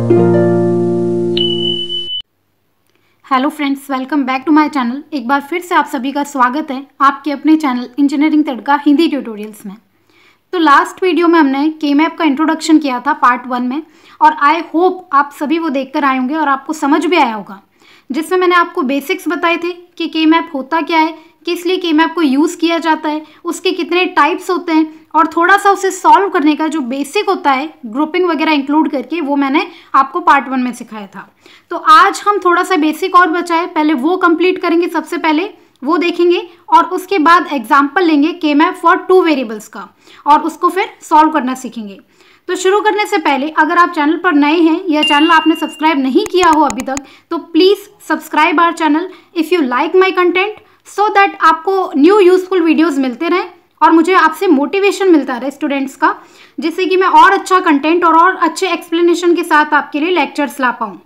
Hello friends, welcome back to my channel. एक बार फिर से आप सभी का स्वागत है आपके अपने चैनल इंजीनियरिंग तड़का हिंदी ट्यूटोरियल्स में। तो लास्ट वीडियो में हमने के मैप का इंट्रोडक्शन किया था पार्ट 1 में, और आई होप आप सभी वो देखकर आए होंगे और आपको समझ भी आया होगा, जिसमें मैंने आपको बेसिक्स बताए थे कि के मैप होता क्या है, किस लिए के मैप को यूज़ किया जाता है, उसके कितने टाइप्स होते हैं, और थोड़ा सा उसे सॉल्व करने का जो बेसिक होता है ग्रुपिंग वगैरह इंक्लूड करके, वो मैंने आपको पार्ट 1 में सिखाया था। तो आज हम थोड़ा सा बेसिक और बचा है, पहले वो कंप्लीट करेंगे, सबसे पहले वो देखेंगे और उसके बाद एग्जाम्पल लेंगे के मैप फॉर 2 वेरिएबल्स का, और उसको फिर सॉल्व करना सीखेंगे। तो शुरू करने से पहले अगर आप चैनल पर नए हैं या चैनल आपने सब्सक्राइब नहीं किया हो अभी तक, तो please subscribe our channel if you like my content, so that आपको न्यू यूजफुल वीडियोज़ मिलते रहें और मुझे आपसे मोटिवेशन मिलता रहे स्टूडेंट्स का, जिससे कि मैं और अच्छा कंटेंट और अच्छे एक्सप्लेनेशन के साथ आपके लिए लेक्चर्स ला पाऊँ।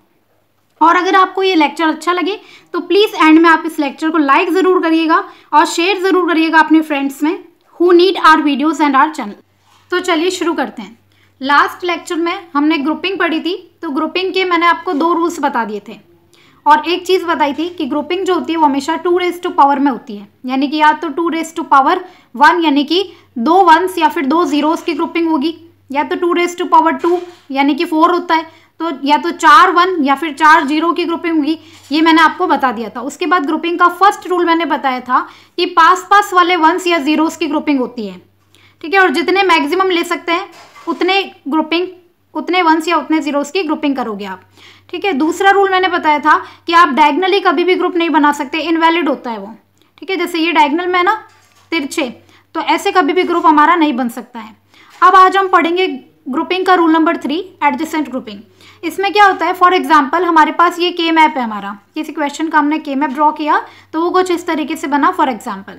और अगर आपको ये लेक्चर अच्छा लगे तो प्लीज़ एंड में आप इस लेक्चर को लाइक ज़रूर करिएगा और शेयर ज़रूर करिएगा अपने फ्रेंड्स में who need our videos and our channel. तो चलिए शुरू करते हैं। लास्ट लेक्चर में हमने ग्रुपिंग पढ़ी थी, तो ग्रुपिंग के मैंने आपको 2 रूल्स बता दिए थे और एक चीज़ बताई थी कि ग्रुपिंग जो होती है वो हमेशा 2 रेज़ टू पावर में होती है, यानी कि या तो 2 रेज़ टू पावर 1 यानी कि 2 1s या फिर 2 0s की ग्रुपिंग होगी, या तो 2 रेज़ टू पावर 2 यानी कि 4 होता है, तो या तो 4 1 या फिर 4 0 की ग्रुपिंग होगी। ये मैंने आपको बता दिया था। उसके बाद ग्रुपिंग का फर्स्ट रूल मैंने बताया था कि पास पास वाले 1s या 0s की ग्रुपिंग होती है, ठीक है, और जितने मैक्सिमम ले सकते हैं उतने ग्रुपिंग, उतने 1s या उतने 0s की ग्रुपिंग करोगे आप, ठीक है। दूसरा रूल मैंने बताया था कि आप डायगनली कभी भी ग्रुप नहीं बना सकते, इनवैलिड होता है वो, ठीक है। जैसे ये डायगनल में है ना, तिरछे, तो ऐसे कभी भी ग्रुप हमारा नहीं बन सकता है। अब आज हम पढ़ेंगे ग्रुपिंग का रूल नंबर 3, एडजेसेंट ग्रुपिंग। इसमें क्या होता है, फॉर एग्जाम्पल हमारे पास ये के मैप है, हमारा किसी क्वेश्चन का हमने के मैप ड्रॉ किया तो वो कुछ इस तरीके से बना फॉर एग्जाम्पल।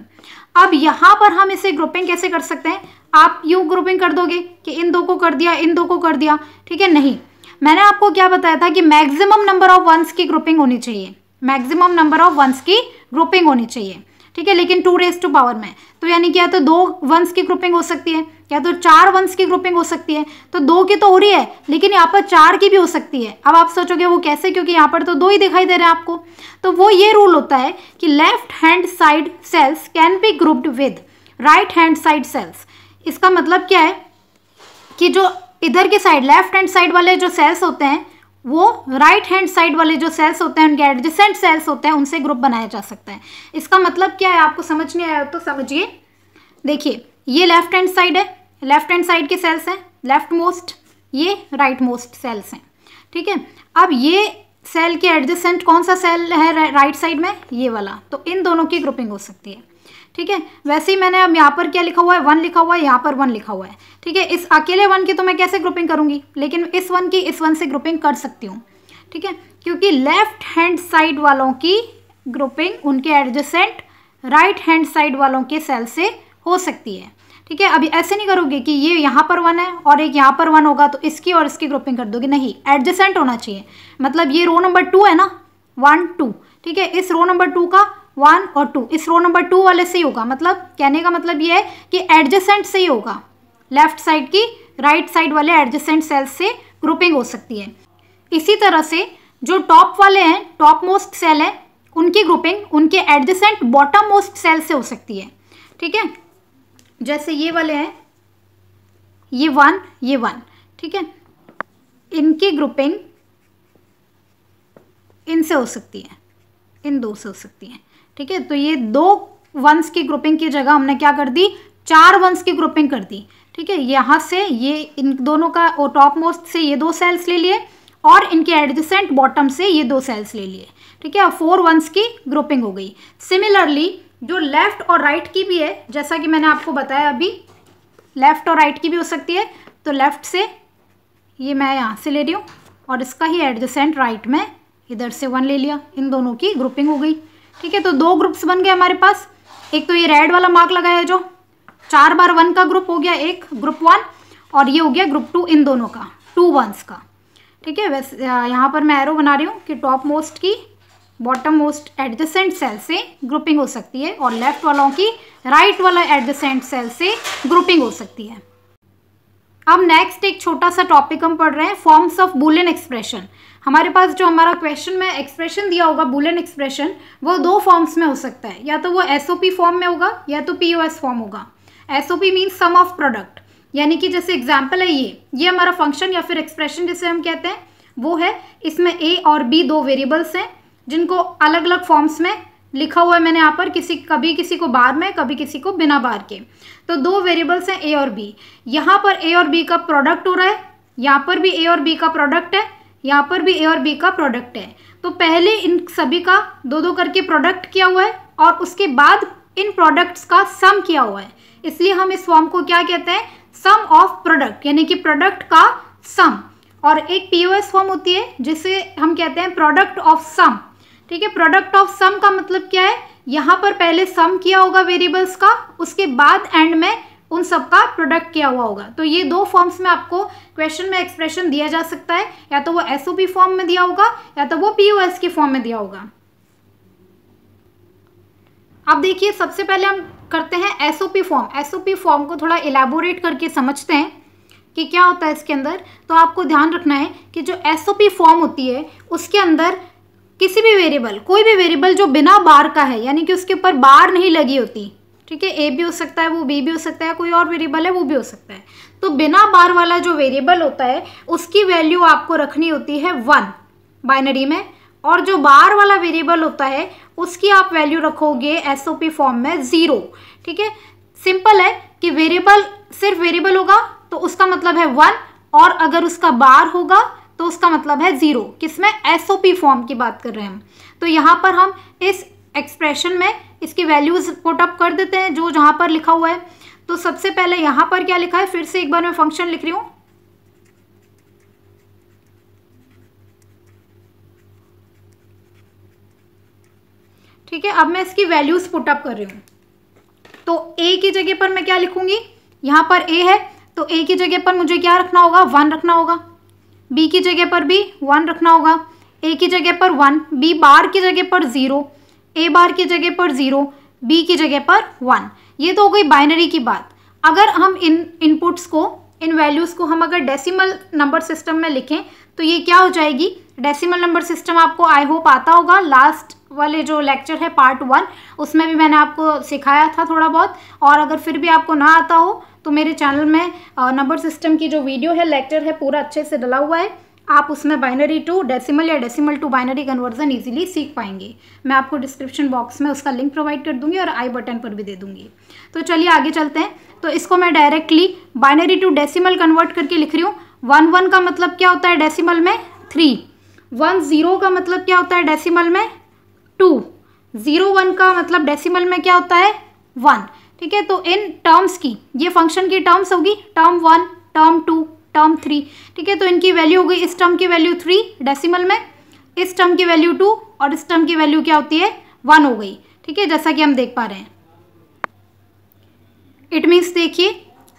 अब यहाँ पर हम इसे ग्रुपिंग कैसे कर सकते हैं, आप यूँ ग्रुपिंग कर दोगे कि इन 2 को कर दिया, इन 2 को कर दिया, ठीक है, नहीं। मैंने आपको क्या बताया था कि मैक्सिमम नंबर ऑफ 1s की ग्रुपिंग होनी चाहिए, मैक्सिमम नंबर ऑफ 1s की ग्रुपिंग होनी चाहिए, ठीक है, लेकिन 2 रेज़ टू पावर में। तो यानी कि या तो 2 1s की ग्रुपिंग हो सकती है या तो 4 1s की ग्रुपिंग हो सकती है। तो 2 की तो हो रही है, लेकिन यहाँ पर 4 की भी हो सकती है। अब आप सोचोगे वो कैसे, क्योंकि यहाँ पर तो 2 ही दिखाई दे रहे हैं आपको। तो वो ये रूल होता है कि left hand side cells can be grouped with right hand side cells. इसका मतलब क्या है कि जो इधर के साइड लेफ्ट हैंड साइड वाले जो सेल्स होते हैं वो राइट हैंड साइड वाले जो सेल्स होते हैं, उनके एडजेसेंट सेल्स होते हैं, उनसे ग्रुप बनाया जा सकता है। इसका मतलब क्या है, आपको समझ नहीं आया तो समझिए। देखिए ये लेफ्ट हैंड साइड है, लेफ्ट हैंड साइड के सेल्स हैं लेफ्ट मोस्ट, ये राइट मोस्ट सेल्स हैं, ठीक है। अब ये सेल के एडजेसेंट कौन सा सेल है राइट साइड में, ये वाला, तो इन दोनों की ग्रुपिंग हो सकती है, ठीक है। वैसे ही मैंने अब यहाँ पर क्या लिखा हुआ है, 1 लिखा हुआ है, यहाँ पर 1 लिखा हुआ है, ठीक है। इस अकेले 1 की तो मैं कैसे ग्रुपिंग करूँगी, लेकिन इस 1 की इस 1 से ग्रुपिंग कर सकती हूँ, ठीक है, क्योंकि लेफ्ट हैंड साइड वालों की ग्रुपिंग उनके एडजेसेंट राइट हैंड साइड वालों के सेल से हो सकती है, ठीक है। अभी ऐसे नहीं करोगे कि ये यहाँ पर 1 है और एक यहाँ पर 1 होगा तो इसकी और इसकी ग्रुपिंग कर दोगे, नहीं, एडजेसेंट होना चाहिए। मतलब ये रो नंबर 2 है ना, 1 2, ठीक है, इस रो नंबर 2 का 1 और 2 इस रो नंबर 2 वाले से ही होगा। मतलब कहने का मतलब ये है कि एडजेसेंट से ही होगा, लेफ्ट साइड की राइट साइड वाले एडजेसेंट सेल्स से ग्रुपिंग हो सकती है। इसी तरह से जो टॉप वाले हैं, टॉप मोस्ट सेल है, उनकी ग्रुपिंग उनके एडजेसेंट बॉटम मोस्ट सेल से हो सकती है, ठीक है। जैसे ये वाले हैं, ये 1, ठीक है, इनकी ग्रुपिंग इनसे हो सकती है, इन 2 से हो सकती है, ठीक है। तो ये 2 1s की ग्रुपिंग की जगह हमने क्या कर दी, 4 1s की ग्रुपिंग कर दी, ठीक है। यहाँ से ये इन दोनों का टॉप मोस्ट से ये 2 सेल्स ले लिए और इनके एडजेसेंट बॉटम से ये 2 सेल्स ले लिए, ठीक है, 4 1s की ग्रुपिंग हो गई। सिमिलरली जो लेफ्ट और राइट की भी है, जैसा कि मैंने आपको बताया अभी, लेफ्ट और राइट की भी हो सकती है। तो लेफ्ट से ये मैं यहाँ से ले रही हूँ और इसका ही एडजेसेंट राइट में इधर से 1 ले लिया, इन दोनों की ग्रुपिंग हो गई, ठीक है। तो 2 ग्रुप्स बन गए हमारे पास। एक तो ये रेड वाला मार्क लगाया है जो 4 बार 1 का ग्रुप हो गया, एक ग्रुप 1, और ये हो गया ग्रुप 2, इन दोनों का 2 1s का, ठीक है। वैसे यहाँ पर मैं एरो बना रही हूँ कि टॉप मोस्ट की बॉटम मोस्ट एडजेसेंट सेल से ग्रुपिंग हो सकती है और लेफ्ट वालों की राइट वाला एडजेसेंट सेल से ग्रुपिंग हो सकती है। अब नेक्स्ट एक छोटा सा टॉपिक हम पढ़ रहे हैं, फॉर्म्स ऑफ बूलियन एक्सप्रेशन। हमारे पास जो हमारा क्वेश्चन में एक्सप्रेशन दिया होगा बूलियन एक्सप्रेशन, वो दो फॉर्म्स में हो सकता है, या तो वो एसओपी फॉर्म में होगा या तो पीओएस फॉर्म होगा। SOP means sum of product, यानी कि जैसे एग्जाम्पल है ये हमारा फंक्शन या फिर एक्सप्रेशन जिसे हम कहते हैं वो है, इसमें ए और बी दो वेरिएबल्स हैं जिनको अलग अलग फॉर्म्स में लिखा हुआ है मैंने यहाँ पर, कभी किसी को बार में, कभी किसी को बिना बार के। तो दो वेरिएबल्स हैं ए और बी, यहाँ पर ए और बी का प्रोडक्ट हो रहा है, यहाँ पर भी ए और बी का प्रोडक्ट है, यहाँ पर भी ए और बी का प्रोडक्ट है। तो पहले इन सभी का दो दो करके प्रोडक्ट किया हुआ है और उसके बाद इन प्रोडक्ट्स का सम किया हुआ है, इसलिए हम इस फॉर्म को क्या कहते हैं, सम ऑफ प्रोडक्ट, यानी कि प्रोडक्ट का सम। और एक पीओएस फॉर्म होती है जिसे हम कहते हैं प्रोडक्ट ऑफ सम। ठीक है, प्रोडक्ट ऑफ सम का मतलब क्या है, यहाँ पर पहले सम किया होगा वेरिएबल्स का, उसके बाद एंड में उन सब का प्रोडक्ट किया हुआ होगा। तो ये दो फॉर्म्स में आपको क्वेश्चन में एक्सप्रेशन दिया जा सकता है, या तो वो एसओपी फॉर्म में दिया होगा या तो वो पीओएस की फॉर्म में दिया होगा। अब देखिए, सबसे पहले हम करते हैं एसओपी फॉर्म। एसओपी फॉर्म को थोड़ा इलेबोरेट करके समझते हैं कि क्या होता है इसके अंदर। तो आपको ध्यान रखना है कि जो एसओपी फॉर्म होती है उसके अंदर किसी भी वेरिएबल, कोई भी वेरिएबल जो बिना बार का है, यानी कि उसके ऊपर बार नहीं लगी होती, ठीक है, ए भी हो सकता है, वो बी भी हो सकता है, कोई और वेरिएबल है वो भी हो सकता है। तो बिना बार वाला जो वेरिएबल होता है उसकी वैल्यू आपको रखनी होती है 1 बाइनरी में, और जो बार वाला वेरिएबल होता है उसकी आप वैल्यू रखोगे एसओपी फॉर्म में 0। ठीक है, सिंपल है कि वेरिएबल सिर्फ वेरिएबल होगा तो उसका मतलब है 1, और अगर उसका बार होगा तो उसका मतलब है 0। किसमें, एसओपी फॉर्म की बात कर रहे हैं हम। तो यहाँ पर हम इस एक्सप्रेशन में इसकी वैल्यूज पुट अप कर देते हैं जो जहाँ पर लिखा हुआ है। तो सबसे पहले यहाँ पर क्या लिखा है, फिर से एक बार मैं फंक्शन लिख रही हूँ। ठीक है, अब मैं इसकी वैल्यूज पुट अप कर रही हूँ। तो ए की जगह पर मैं क्या लिखूंगी, यहाँ पर ए है तो ए की जगह पर मुझे क्या रखना होगा, 1 रखना होगा। बी की जगह पर भी 1 रखना होगा। ए की जगह पर 1, बी बार की जगह पर 0, ए बार की जगह पर 0, बी की जगह पर 1। ये तो हो गई बाइनरी की बात। अगर हम इन इनपुट्स को, इन वैल्यूज़ को हम अगर डेसिमल नंबर सिस्टम में लिखें तो ये क्या हो जाएगी। डेसिमल नंबर सिस्टम आपको आई होप आता होगा, लास्ट वाले जो लेक्चर है पार्ट 1 उसमें भी मैंने आपको सिखाया था थोड़ा बहुत। और अगर फिर भी आपको ना आता हो तो मेरे चैनल में नंबर सिस्टम की जो वीडियो है, लेक्चर है, पूरा अच्छे से डला हुआ है। आप उसमें बाइनरी टू डेसिमल या decimal to binary conversion easily सीख पाएंगे। मैं आपको डिस्क्रिप्शन बॉक्स में उसका लिंक प्रोवाइड कर दूंगी और आई बटन पर भी दे दूंगी। तो चलिए आगे चलते हैं। तो इसको मैं directly binary to decimal convert करके लिख रही हूँ। 1 1 का मतलब क्या होता है डेसिमल में, 3। 1 0 का मतलब क्या होता है डेसिमल में, 2। 0 1 का मतलब डेसिमल में क्या होता है, 1। ठीक है, तो इन टर्म्स की, ये फंक्शन की टर्म्स होगी, टर्म 1, टर्म 2, टर्म 3। ठीक है, तो इनकी वैल्यू हो गई, इस टर्म की वैल्यू 3 डेसिमल में, इस टर्म की वैल्यू 2 और इस टर्म की वैल्यू क्या होती है, 1 हो गई। ठीक है, जैसा कि हम देख पा रहे हैं। इट मीन्स देखिए,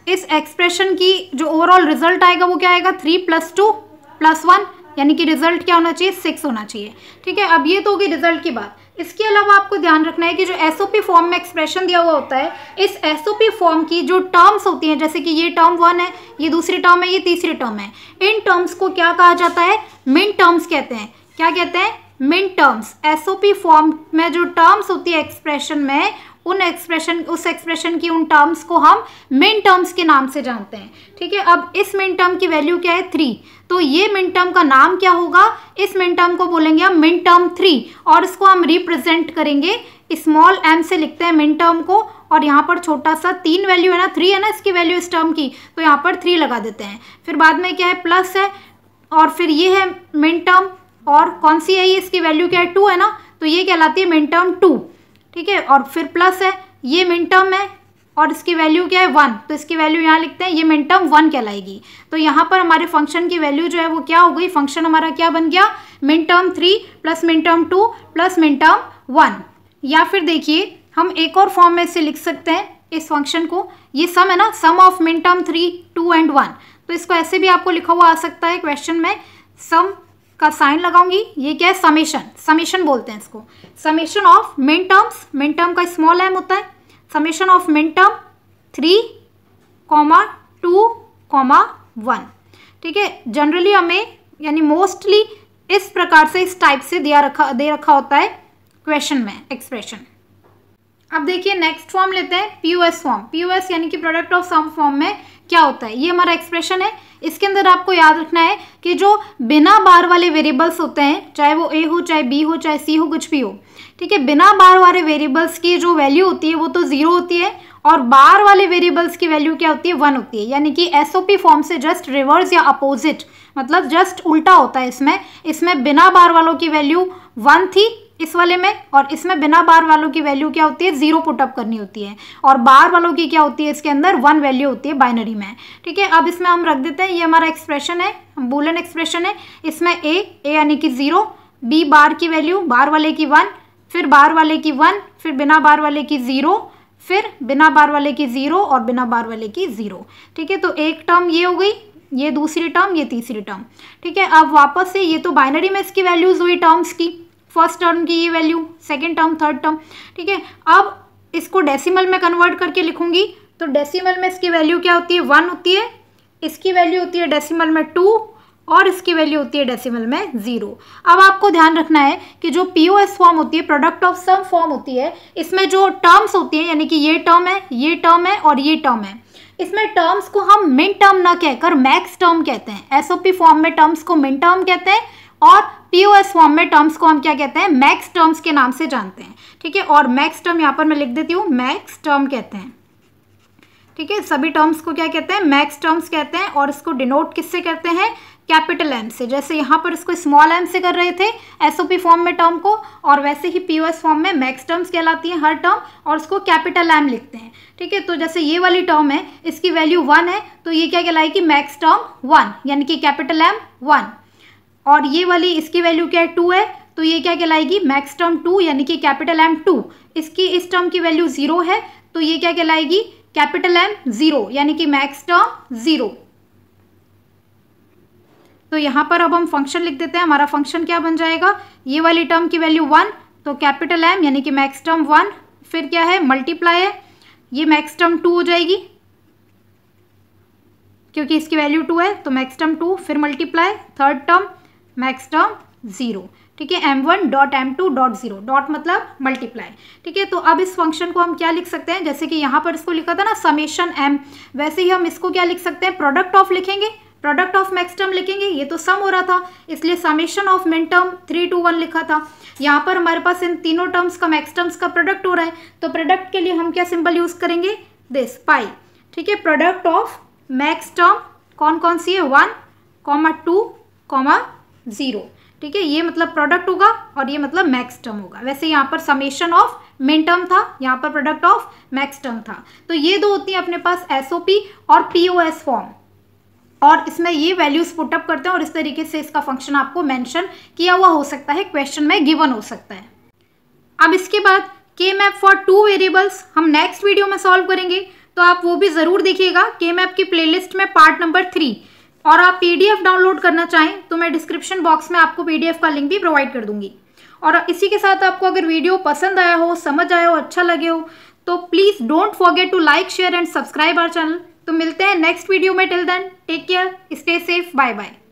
इस एक्सप्रेशन की जो ओवरऑल रिजल्ट आएगा वो क्या आएगा, 3 + 2 + 1, यानी कि रिजल्ट क्या होना चाहिए, 6 होना चाहिए। ठीक है, अब ये तो होगी रिजल्ट की बात। इसके अलावा आपको ध्यान रखना है कि जो एसओपी फॉर्म में एक्सप्रेशन दिया हुआ होता है, इस एसओपी फॉर्म की जो टर्म्स होती हैं, जैसे कि ये टर्म 1 है, ये दूसरी टर्म है, ये तीसरी टर्म है, इन टर्म्स को क्या कहा जाता है, मिन टर्म्स कहते हैं। क्या कहते हैं, मिन टर्म्स। एसओपी फॉर्म में जो टर्म्स होती है एक्सप्रेशन में, उस एक्सप्रेशन की उन टर्म्स को हम मिन टर्म्स के नाम से जानते हैं। ठीक है, अब इस मिन टर्म की वैल्यू क्या है, 3। तो ये मिन टर्म का नाम क्या होगा, इस मिन टर्म को बोलेंगे हम मिन टर्म 3, और इसको हम रिप्रेजेंट करेंगे, स्मॉल m से लिखते हैं मिन टर्म को, और यहाँ पर छोटा सा 3 वैल्यू है ना, 3 है ना इसकी वैल्यू इस टर्म की, तो यहाँ पर 3 लगा देते हैं। फिर बाद में क्या है, प्लस है, और फिर ये है मिन टर्म, और कौन सी है ये, इसकी वैल्यू क्या है, 2 है ना, तो ये कहलाती है मिन टर्म 2। ठीक है, और फिर प्लस है, ये मिन टर्म है और इसकी वैल्यू क्या है, 1, तो इसकी वैल्यू यहाँ लिखते हैं, ये मिन टर्म 1 कहलाएगी। तो यहाँ पर हमारे फंक्शन की वैल्यू जो है वो क्या हो गई, फंक्शन हमारा क्या बन गया, min term 3 + min term 2 + min term 1। या फिर देखिए, हम एक और फॉर्म में इसे लिख सकते हैं इस फंक्शन को, ये सम है ना, सम ऑफ मिन टर्म 3, 2 एंड 1। तो इसको ऐसे भी आपको लिखा हुआ आ सकता है क्वेश्चन में, सम का साइन लगाऊंगी, ये क्या है, समेशन, समेशन बोलते हैं इसको, समेशन ऑफ मिन टर्म्स, मिन टर्म का स्मॉल m होता है, समेशन ऑफ मिन टर्म 3, 2, 1। ठीक है, जनरली हमें यानी मोस्टली इस प्रकार से, इस टाइप से दे रखा होता है क्वेश्चन में एक्सप्रेशन। अब देखिए नेक्स्ट फॉर्म लेते हैं पीओएस फॉर्म। पीओएस यानी कि प्रोडक्ट ऑफ सम फॉर्म में क्या होता है, ये हमारा एक्सप्रेशन है। इसके अंदर आपको याद रखना है कि जो बिना बार वाले वेरिएबल्स होते हैं, चाहे वो ए हो, चाहे बी हो, चाहे सी हो, कुछ भी हो, ठीक है, बिना बार वाले वेरिएबल्स की जो वैल्यू होती है वो तो 0 होती है, और बार वाले वेरिएबल्स की वैल्यू क्या होती है, 1 होती है। यानी कि एसओपी फॉर्म से जस्ट रिवर्स या अपोजिट, मतलब जस्ट उल्टा होता है। इसमें बिना बार वालों की वैल्यू 1 थी इस वाले में, और इसमें बिना बार वालों की वैल्यू क्या होती है, 0 पुटअप करनी होती है, और बार वालों की क्या होती है, इसके अंदर 1 वैल्यू होती है बाइनरी में। ठीक है, अब इसमें हम रख देते हैं, ये हमारा एक्सप्रेशन है, बूलियन एक्सप्रेशन है। इसमें ए यानी कि 0, बी बार की वैल्यू, बार वाले की 1, फिर बार वाले की 1, फिर बिना बार वाले की 0, फिर बिना बार वाले की 0 और बिना बार वाले की 0। ठीक है, तो एक टर्म ये हो गई, ये दूसरी टर्म, ये तीसरी टर्म। ठीक है, अब वापस से ये तो बाइनरी में इसकी वैल्यूज हुई टर्म्स की, फर्स्ट टर्म की ये value, second term, third term. ठीक है, अब इसको डेसिमल में कन्वर्ट करके लिखूंगी, तो डेसिमल में इसकी वैल्यू क्या होती है, 1 होती है, इसकी वैल्यू होती है डेसिमल में 2, और इसकी वैल्यू होती है डेसिमल में 0। अब आपको ध्यान रखना है कि जो पीओएस फॉर्म होती है, प्रोडक्ट ऑफ सम फॉर्म होती है, इसमें जो टर्म्स होती हैं, यानी कि ये टर्म है, ये टर्म है और ये टर्म है, इसमें टर्म्स को हम मिन टर्म ना कहकर मैक्स टर्म कहते हैं। एसओपी फॉर्म में टर्म्स को मिन टर्म कहते हैं, और पीओएस फॉर्म में टर्म्स को हम क्या कहते हैं, मैक्स टर्म्स के नाम से जानते हैं। ठीक है, और मैक्स टर्म यहाँ पर मैं लिख देती हूँ, मैक्स टर्म कहते हैं। ठीक है, सभी टर्म्स को क्या कहते हैं, मैक्स टर्म्स कहते हैं, और इसको डिनोट किससे करते हैं, कैपिटल एम से। जैसे यहाँ पर इसको स्मॉल एम से कर रहे थे एसओपी फॉर्म में टर्म को, और वैसे ही पीओएस फॉर्म में मैक्स टर्म्स कहलाती हैं हर टर्म, और उसको कैपिटल एम लिखते हैं। ठीक है, तो जैसे ये वाली टर्म है, इसकी वैल्यू 1 है, तो ये क्या कहलाएगी, मैक्स टर्म 1, यानी कि कैपिटल एम 1। और ये वाली इसकी वैल्यू क्या है, 2 है, तो ये क्या कहलाएगी, मैक्स टर्म 2, यानी कि कैपिटल एम 2। इस टर्म की वैल्यू 0 है, तो ये क्या कहलाएगी, कैपिटल एम 0, यानी कि मैक्स टर्म 0। तो यहाँ पर अब हम फंक्शन लिख देते हैं। हमारा फंक्शन क्या बन जाएगा, ये वाली टर्म की वैल्यू 1, तो कैपिटल एम यानी कि मैक्स टर्म 1, फिर क्या है, मल्टीप्लाई है, ये मैक्स टर्म 2 हो जाएगी, क्योंकि इसकी वैल्यू 2 है, तो मैक्स टर्म 2, फिर multiply, third term max term 0। ठीक है, m1 dot m2 dot 0, dot मतलब मल्टीप्लाई। ठीक है, तो अब इस फंक्शन को हम क्या लिख सकते हैं, जैसे कि यहाँ पर इसको लिखा था ना समेशन m, वैसे ही हम इसको क्या लिख सकते हैं, प्रोडक्ट ऑफ लिखेंगे, प्रोडक्ट ऑफ मैक्स टर्म लिखेंगे, ये तो सम हो रहा था, इसलिए summation of min term 3 to 1 लिखा था। यहाँ पर हमारे पास इन तीनों टर्म्स का, मैक्स टर्म्स का प्रोडक्ट हो रहा है, तो प्रोडक्ट के लिए हम क्या सिंबल यूज करेंगे, दिस पाई। ठीक है, प्रोडक्ट ऑफ मैक्स टर्म कौन कौन सी है, 1, 2, 0। ठीक है, ये मतलब प्रोडक्ट होगा, और ये मतलब मैक्स टर्म होगा। वैसे यहाँ पर समेशन ऑफ मिन टर्म था, यहाँ पर प्रोडक्ट ऑफ मैक्स टर्म था। तो ये दो होती है अपने पास एसओपी और पीओएस फॉर्म, और इसमें ये वैल्यूज पुटअप करते हैं, और इस तरीके से इसका फंक्शन आपको मेंशन किया हुआ हो सकता है, क्वेश्चन में गिवन हो सकता है। अब इसके बाद के मैप फॉर 2 वेरिएबल्स हम नेक्स्ट वीडियो में सॉल्व करेंगे, तो आप वो भी जरूर देखिएगा के मैप की प्लेलिस्ट में पार्ट नंबर 3। और आप पीडीएफ डाउनलोड करना चाहें तो मैं डिस्क्रिप्शन बॉक्स में आपको पीडीएफ का लिंक भी प्रोवाइड कर दूंगी। और इसी के साथ आपको अगर वीडियो पसंद आया हो, समझ आया हो, अच्छा लगे हो, तो please don't forget to like, share and subscribe our channel. तो मिलते हैं नेक्स्ट वीडियो में, till then take care, stay safe, bye bye.